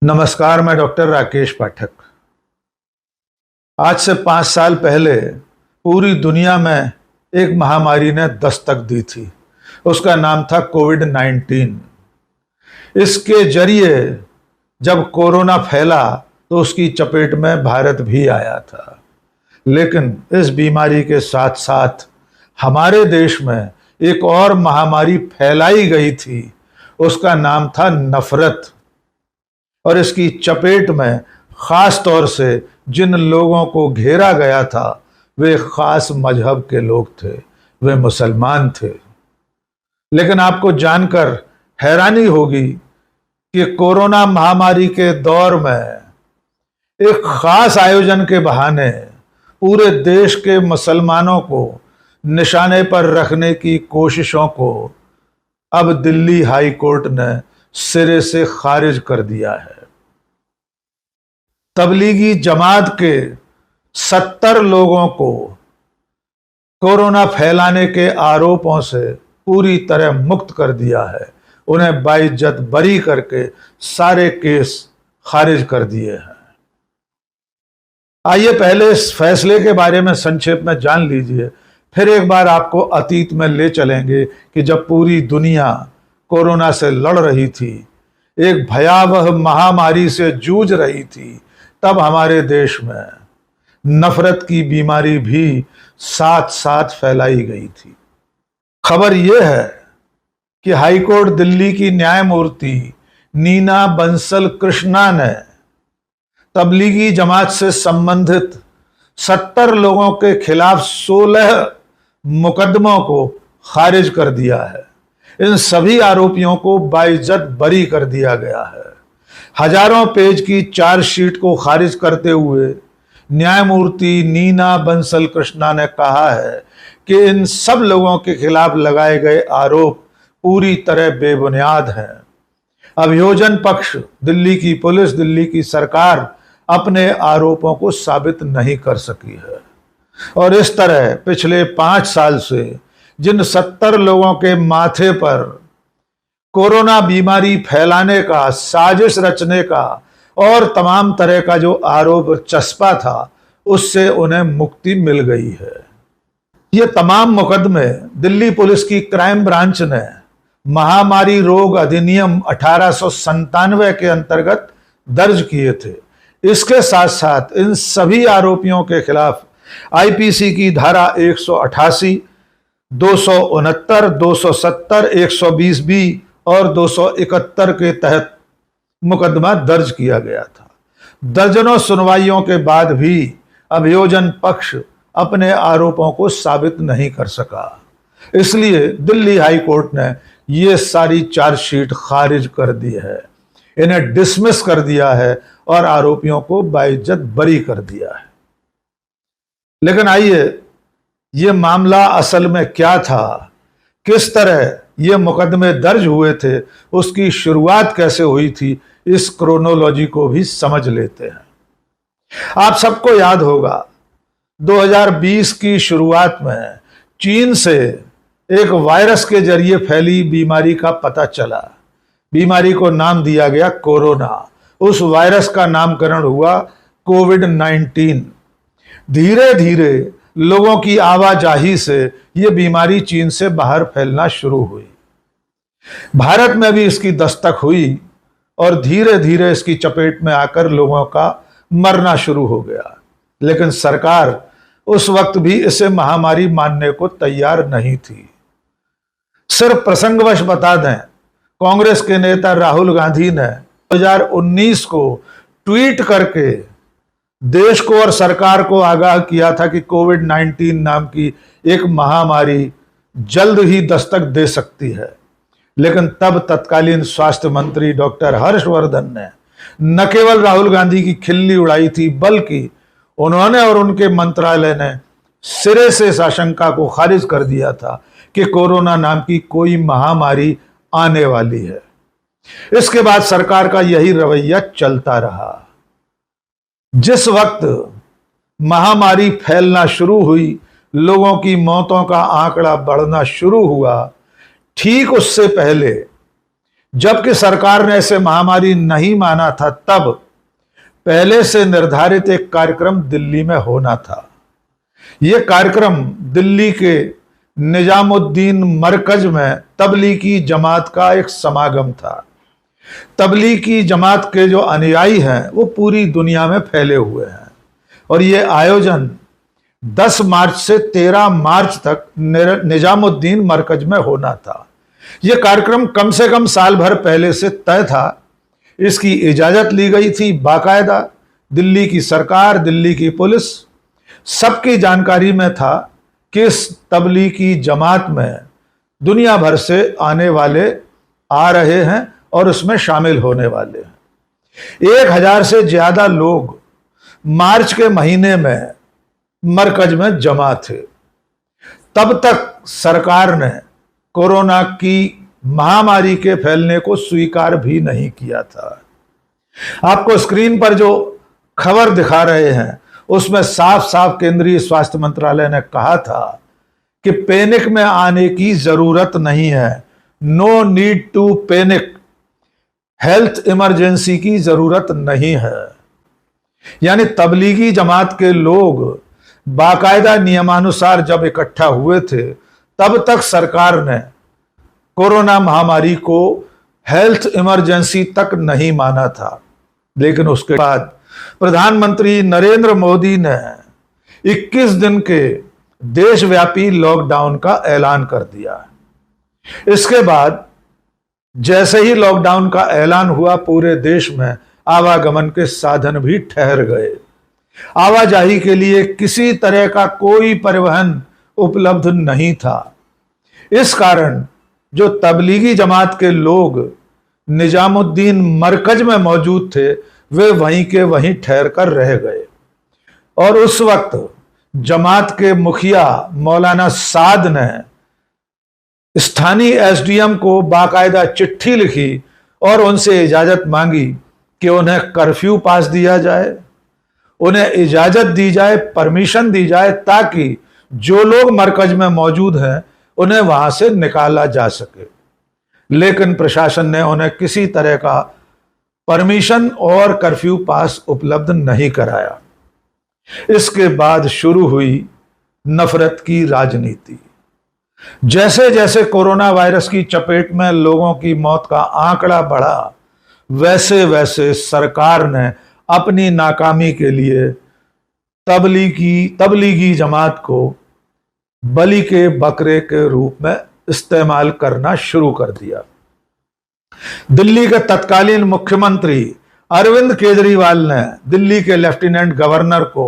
नमस्कार, मैं डॉक्टर राकेश पाठक। आज से 5 साल पहले पूरी दुनिया में एक महामारी ने दस्तक दी थी। उसका नाम था कोविड-19। इसके जरिए जब कोरोना फैला तो उसकी चपेट में भारत भी आया था। लेकिन इस बीमारी के साथ साथ हमारे देश में एक और महामारी फैलाई गई थी। उसका नाम था नफरत। और इसकी चपेट में खास तौर से जिन लोगों को घेरा गया था वे खास मजहब के लोग थे, वे मुसलमान थे। लेकिन आपको जानकर हैरानी होगी कि कोरोना महामारी के दौर में एक खास आयोजन के बहाने पूरे देश के मुसलमानों को निशाने पर रखने की कोशिशों को अब दिल्ली हाई कोर्ट ने सिरे से खारिज कर दिया है। तबलीगी जमात के 70 लोगों को कोरोना फैलाने के आरोपों से पूरी तरह मुक्त कर दिया है। उन्हें बाइज्जत बरी करके सारे केस खारिज कर दिए हैं। आइए पहले इस फैसले के बारे में संक्षेप में जान लीजिए, फिर एक बार आपको अतीत में ले चलेंगे कि जब पूरी दुनिया कोरोना से लड़ रही थी, एक भयावह महामारी से जूझ रही थी, तब हमारे देश में नफरत की बीमारी भी साथ साथ फैलाई गई थी। खबर यह है कि हाईकोर्ट दिल्ली की न्यायमूर्ति नीना बंसल कृष्णा ने तबलीगी जमात से संबंधित 70 लोगों के खिलाफ 16 मुकदमों को खारिज कर दिया है। इन सभी आरोपियों को बाइज्जत बरी कर दिया गया है। हजारों पेज की चार्जशीट को खारिज करते हुए न्यायमूर्ति नीना बंसल कृष्णा ने कहा है कि इन सब लोगों के खिलाफ लगाए गए आरोप पूरी तरह बेबुनियाद हैं। अभियोजन पक्ष, दिल्ली की पुलिस, दिल्ली की सरकार अपने आरोपों को साबित नहीं कर सकी है। और इस तरह पिछले 5 साल से जिन 70 लोगों के माथे पर कोरोना बीमारी फैलाने का, साजिश रचने का और तमाम तरह का जो आरोप चस्पा था, उससे उन्हें मुक्ति मिल गई है। ये तमाम मुकदमे दिल्ली पुलिस की क्राइम ब्रांच ने महामारी रोग अधिनियम 1897 के अंतर्गत दर्ज किए थे। इसके साथ साथ इन सभी आरोपियों के खिलाफ आईपीसी की धारा 188, 269, 270, 120B और 271 के तहत मुकदमा दर्ज किया गया था। दर्जनों सुनवाइयों के बाद भी अभियोजन पक्ष अपने आरोपों को साबित नहीं कर सका। इसलिए दिल्ली हाई कोर्ट ने ये सारी चार्जशीट खारिज कर दी है, इन्हें डिसमिस कर दिया है और आरोपियों को बाइज्जत बरी कर दिया है। लेकिन आइए, ये मामला असल में क्या था, किस तरह ये मुकदमे दर्ज हुए थे, उसकी शुरुआत कैसे हुई थी, इस क्रोनोलॉजी को भी समझ लेते हैं। आप सबको याद होगा 2020 की शुरुआत में चीन से एक वायरस के जरिए फैली बीमारी का पता चला। बीमारी को नाम दिया गया कोरोना। उस वायरस का नामकरण हुआ कोविड-19। धीरे धीरे लोगों की आवाजाही से यह बीमारी चीन से बाहर फैलना शुरू हुई। भारत में भी इसकी दस्तक हुई और धीरे धीरे इसकी चपेट में आकर लोगों का मरना शुरू हो गया। लेकिन सरकार उस वक्त भी इसे महामारी मानने को तैयार नहीं थी। सिर्फ प्रसंगवश बता दें, कांग्रेस के नेता राहुल गांधी ने 2019 को ट्वीट करके देश को और सरकार को आगाह किया था कि कोविड-19 नाम की एक महामारी जल्द ही दस्तक दे सकती है। लेकिन तब तत्कालीन स्वास्थ्य मंत्री डॉक्टर हर्षवर्धन ने न केवल राहुल गांधी की खिल्ली उड़ाई थी, बल्कि उन्होंने और उनके मंत्रालय ने सिरे से इस आशंका को खारिज कर दिया था कि कोरोना नाम की कोई महामारी आने वाली है। इसके बाद सरकार का यही रवैया चलता रहा। जिस वक्त महामारी फैलना शुरू हुई, लोगों की मौतों का आंकड़ा बढ़ना शुरू हुआ, ठीक उससे पहले जबकि सरकार ने इसे महामारी नहीं माना था, तब पहले से निर्धारित एक कार्यक्रम दिल्ली में होना था। यह कार्यक्रम दिल्ली के निजामुद्दीन मरकज में तबलीगी जमात का एक समागम था। तबलीगी जमात के जो अनुयायी हैं वो पूरी दुनिया में फैले हुए हैं और ये आयोजन 10 मार्च से 13 मार्च तक निजामुद्दीन मरकज में होना था। यह कार्यक्रम कम से कम साल भर पहले से तय था। इसकी इजाजत ली गई थी बाकायदा। दिल्ली की सरकार, दिल्ली की पुलिस, सबकी जानकारी में था कि इस तबलीगी जमात में दुनिया भर से आने वाले आ रहे हैं और उसमें शामिल होने वाले हैं। 1000 से ज्यादा लोग मार्च के महीने में मरकज में जमा थे। तब तक सरकार ने कोरोना की महामारी के फैलने को स्वीकार भी नहीं किया था। आपको स्क्रीन पर जो खबर दिखा रहे हैं उसमें साफ साफ केंद्रीय स्वास्थ्य मंत्रालय ने कहा था कि पैनिक में आने की जरूरत नहीं है, no need to panic, health emergency की जरूरत नहीं है। यानी तबलीगी जमात के लोग बाकायदा नियमानुसार जब इकट्ठा हुए थे तब तक सरकार ने कोरोना महामारी को हेल्थ इमरजेंसी तक नहीं माना था। लेकिन उसके बाद प्रधानमंत्री नरेंद्र मोदी ने 21 दिन के देशव्यापी लॉकडाउन का ऐलान कर दिया। इसके बाद जैसे ही लॉकडाउन का ऐलान हुआ, पूरे देश में आवागमन के साधन भी ठहर गए। आवाजाही के लिए किसी तरह का कोई परिवहन उपलब्ध नहीं था। इस कारण जो तबलीगी जमात के लोग निजामुद्दीन मरकज में मौजूद थे वे वहीं के वहीं ठहर कर रह गए। और उस वक्त जमात के मुखिया मौलाना साद ने स्थानीय एसडीएम को बाकायदा चिट्ठी लिखी और उनसे इजाजत मांगी कि उन्हें कर्फ्यू पास दिया जाए, उन्हें इजाजत दी जाए, परमिशन दी जाए, ताकि जो लोग मरकज में मौजूद हैं उन्हें वहां से निकाला जा सके। लेकिन प्रशासन ने उन्हें किसी तरह का परमिशन और कर्फ्यू पास उपलब्ध नहीं कराया। इसके बाद शुरू हुई नफरत की राजनीति। जैसे जैसे कोरोना वायरस की चपेट में लोगों की मौत का आंकड़ा बढ़ा, वैसे वैसे सरकार ने अपनी नाकामी के लिए तबलीगी जमात को बलि के बकरे के रूप में इस्तेमाल करना शुरू कर दिया। दिल्ली के तत्कालीन मुख्यमंत्री अरविंद केजरीवाल ने दिल्ली के लेफ्टिनेंट गवर्नर को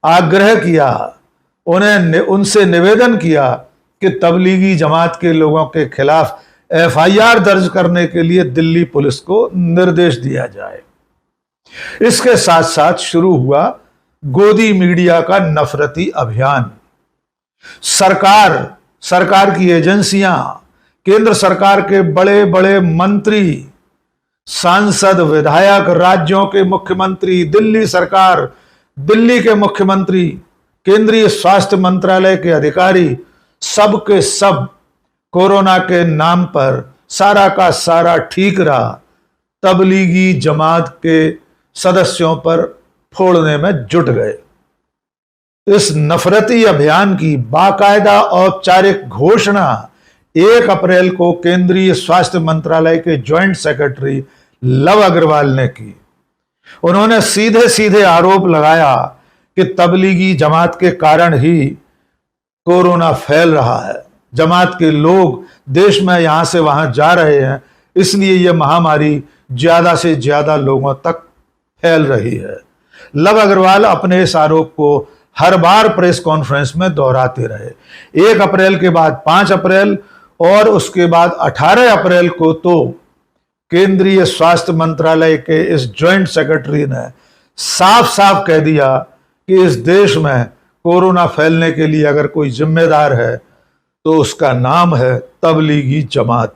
आग्रह किया, उनसे निवेदन किया कि तबलीगी जमात के लोगों के खिलाफ एफआईआर दर्ज करने के लिए दिल्ली पुलिस को निर्देश दिया जाए। इसके साथ साथ शुरू हुआ गोदी मीडिया का नफरती अभियान। सरकार की एजेंसियां, केंद्र सरकार के बड़े बड़े मंत्री, सांसद, विधायक, राज्यों के मुख्यमंत्री, दिल्ली सरकार, दिल्ली के मुख्यमंत्री, केंद्रीय स्वास्थ्य मंत्रालय के अधिकारी, सब के सब कोरोना के नाम पर सारा का सारा ठीकरा तबलीगी जमात के सदस्यों पर फोड़ने में जुट गए। इस नफरती अभियान की बाकायदा औपचारिक घोषणा 1 अप्रैल को केंद्रीय स्वास्थ्य मंत्रालय के ज्वाइंट सेक्रेटरी लव अग्रवाल ने की। उन्होंने सीधे सीधे आरोप लगाया कि तबलीगी जमात के कारण ही कोरोना फैल रहा है, जमात के लोग देश में यहां से वहां जा रहे हैं, इसलिए यह महामारी ज्यादा से ज्यादा लोगों तक फैल रही है। लव अग्रवाल अपने इस आरोप को हर बार प्रेस कॉन्फ्रेंस में दोहराते रहे। 1 अप्रैल के बाद 5 अप्रैल और उसके बाद 18 अप्रैल को तो केंद्रीय स्वास्थ्य मंत्रालय के इस ज्वाइंट सेक्रेटरी ने साफ साफ कह दिया कि इस देश में कोरोना फैलने के लिए अगर कोई जिम्मेदार है तो उसका नाम है तबलीगी जमात।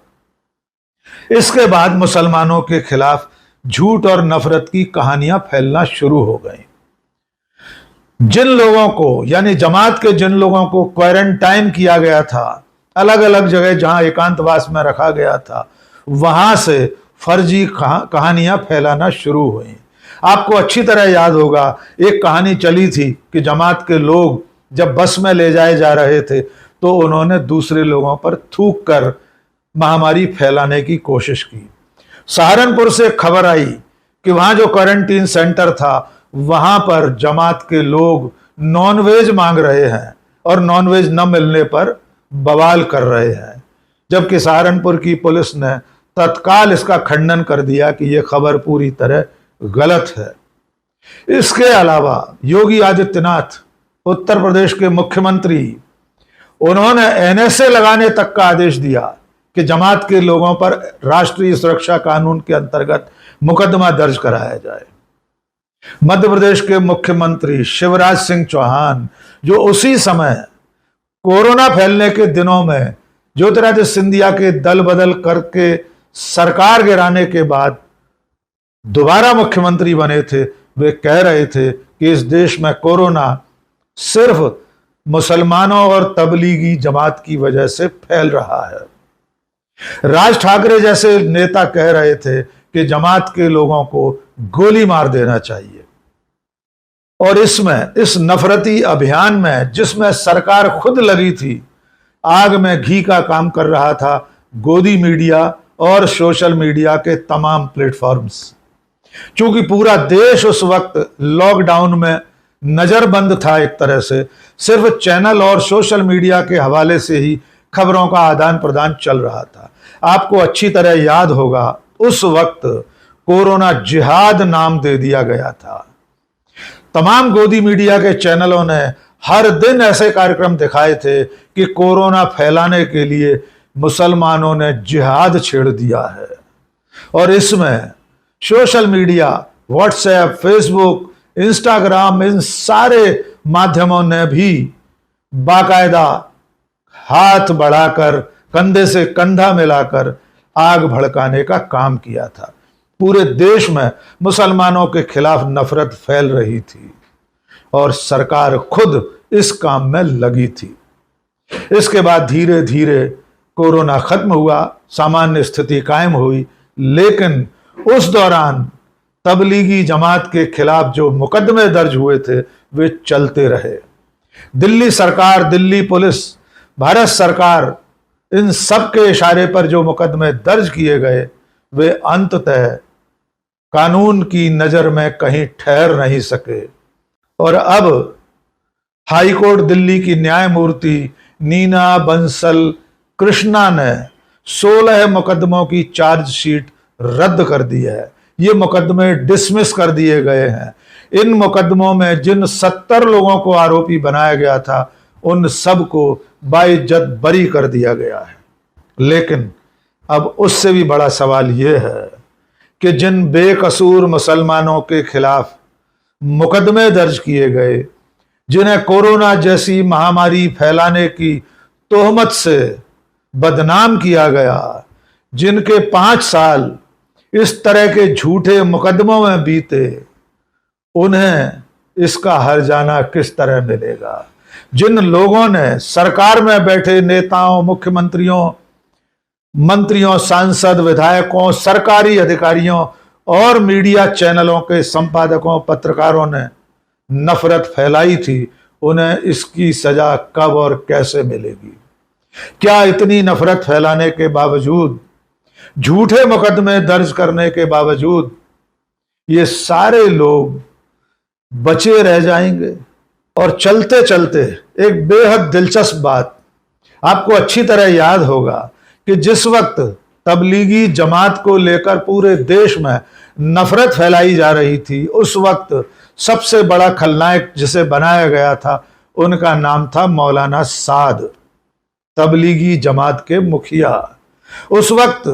इसके बाद मुसलमानों के खिलाफ झूठ और नफरत की कहानियां फैलना शुरू हो गई। जिन लोगों को, यानी जमात के जिन लोगों को क्वारंटाइन किया गया था, अलग अलग जगह जहां एकांतवास में रखा गया था, वहां से फर्जी कहानियां फैलाना शुरू हुई। आपको अच्छी तरह याद होगा, एक कहानी चली थी कि जमात के लोग जब बस में ले जाए जा रहे थे तो उन्होंने दूसरे लोगों पर थूक कर महामारी फैलाने की कोशिश की। सहारनपुर से खबर आई कि वहां जो क्वारंटीन सेंटर था वहां पर जमात के लोग नॉनवेज मांग रहे हैं और नॉनवेज न मिलने पर बवाल कर रहे हैं, जबकि सहारनपुर की पुलिस ने तत्काल इसका खंडन कर दिया कि यह खबर पूरी तरह गलत है। इसके अलावा योगी आदित्यनाथ उत्तर प्रदेश के मुख्यमंत्री, उन्होंने एनएसए लगाने तक का आदेश दिया कि जमात के लोगों पर राष्ट्रीय सुरक्षा कानून के अंतर्गत मुकदमा दर्ज कराया जाए। मध्य प्रदेश के मुख्यमंत्री शिवराज सिंह चौहान, जो उसी समय कोरोना फैलने के दिनों में ज्योतिरादित्य सिंधिया के दल बदल करके सरकार गिराने के बाद दोबारा मुख्यमंत्री बने थे, वे कह रहे थे कि इस देश में कोरोना सिर्फ मुसलमानों और तबलीगी जमात की वजह से फैल रहा है। राज ठाकरे जैसे नेता कह रहे थे कि जमात के लोगों को गोली मार देना चाहिए। और इस नफरती अभियान में, जिसमें सरकार खुद लगी थी, आग में घी का काम कर रहा था गोदी मीडिया और सोशल मीडिया के तमाम प्लेटफॉर्म्स। चूंकि पूरा देश उस वक्त लॉकडाउन में नजरबंद था, एक तरह से सिर्फ चैनल और सोशल मीडिया के हवाले से ही खबरों का आदान प्रदान चल रहा था। आपको अच्छी तरह याद होगा, उस वक्त कोरोना जिहाद नाम दे दिया गया था। तमाम गोदी मीडिया के चैनलों ने हर दिन ऐसे कार्यक्रम दिखाए थे कि कोरोना फैलाने के लिए मुसलमानों ने जिहाद छेड़ दिया है। और इसमें social media, WhatsApp, Facebook, Instagram, इन सारे माध्यमों ने भी बाकायदा हाथ बढ़ाकर, कंधे से कंधा मिलाकर आग भड़काने का काम किया था। पूरे देश में मुसलमानों के खिलाफ नफरत फैल रही थी और सरकार खुद इस काम में लगी थी। इसके बाद धीरे धीरे कोरोना खत्म हुआ, सामान्य स्थिति कायम हुई, लेकिन उस दौरान तबलीगी जमात के खिलाफ जो मुकदमे दर्ज हुए थे वे चलते रहे। दिल्ली सरकार, दिल्ली पुलिस, भारत सरकार, इन सब के इशारे पर जो मुकदमे दर्ज किए गए वे अंततः कानून की नजर में कहीं ठहर नहीं सके। और अब हाईकोर्ट दिल्ली की न्यायमूर्ति नीना बंसल कृष्णा ने 16 मुकदमों की चार्जशीट रद्द कर दी है। ये मुकदमे डिसमिस कर दिए गए हैं। इन मुकदमों में जिन 70 लोगों को आरोपी बनाया गया था उन सब को बाइज्जत बरी कर दिया गया है। लेकिन अब उससे भी बड़ा सवाल यह है कि जिन बेकसूर मुसलमानों के खिलाफ मुकदमे दर्ज किए गए, जिन्हें कोरोना जैसी महामारी फैलाने की तोहमत से बदनाम किया गया, जिनके 5 साल इस तरह के झूठे मुकदमों में बीते, उन्हें इसका हर्जाना किस तरह मिलेगा? जिन लोगों ने सरकार में बैठे नेताओं, मुख्यमंत्रियों, मंत्रियों, सांसद, विधायकों, सरकारी अधिकारियों और मीडिया चैनलों के संपादकों, पत्रकारों ने नफरत फैलाई थी, उन्हें इसकी सजा कब और कैसे मिलेगी? क्या इतनी नफरत फैलाने के बावजूद, झूठे मुकदमे दर्ज करने के बावजूद ये सारे लोग बचे रह जाएंगे? और चलते चलते एक बेहद दिलचस्प बात, आपको अच्छी तरह याद होगा कि जिस वक्त तबलीगी जमात को लेकर पूरे देश में नफरत फैलाई जा रही थी, उस वक्त सबसे बड़ा खलनायक जिसे बनाया गया था उनका नाम था मौलाना साद, तबलीगी जमात के मुखिया। उस वक्त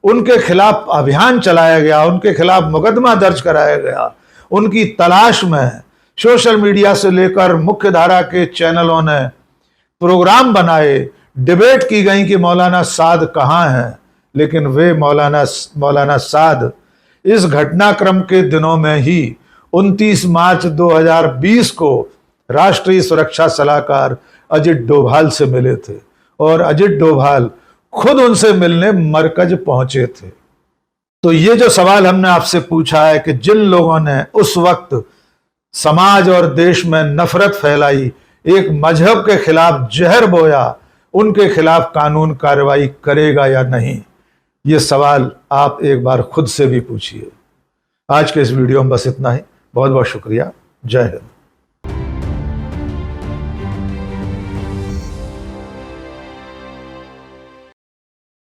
उनके खिलाफ अभियान चलाया गया, उनके खिलाफ मुकदमा दर्ज कराया गया। उनकी तलाश में सोशल मीडिया से लेकर मुख्य धारा के चैनलों ने प्रोग्राम बनाए, डिबेट की गई कि मौलाना साद कहाँ हैं। लेकिन वे मौलाना साद इस घटनाक्रम के दिनों में ही 29 मार्च 2020 को राष्ट्रीय सुरक्षा सलाहकार अजित डोभाल से मिले थे और अजित डोभाल खुद उनसे मिलने मरकज पहुंचे थे। तो ये जो सवाल हमने आपसे पूछा है कि जिन लोगों ने उस वक्त समाज और देश में नफरत फैलाई, एक मजहब के खिलाफ जहर बोया, उनके खिलाफ कानून कार्रवाई करेगा या नहीं, ये सवाल आप एक बार खुद से भी पूछिए। आज के इस वीडियो में बस इतना ही। बहुत बहुत शुक्रिया। जय हिंद।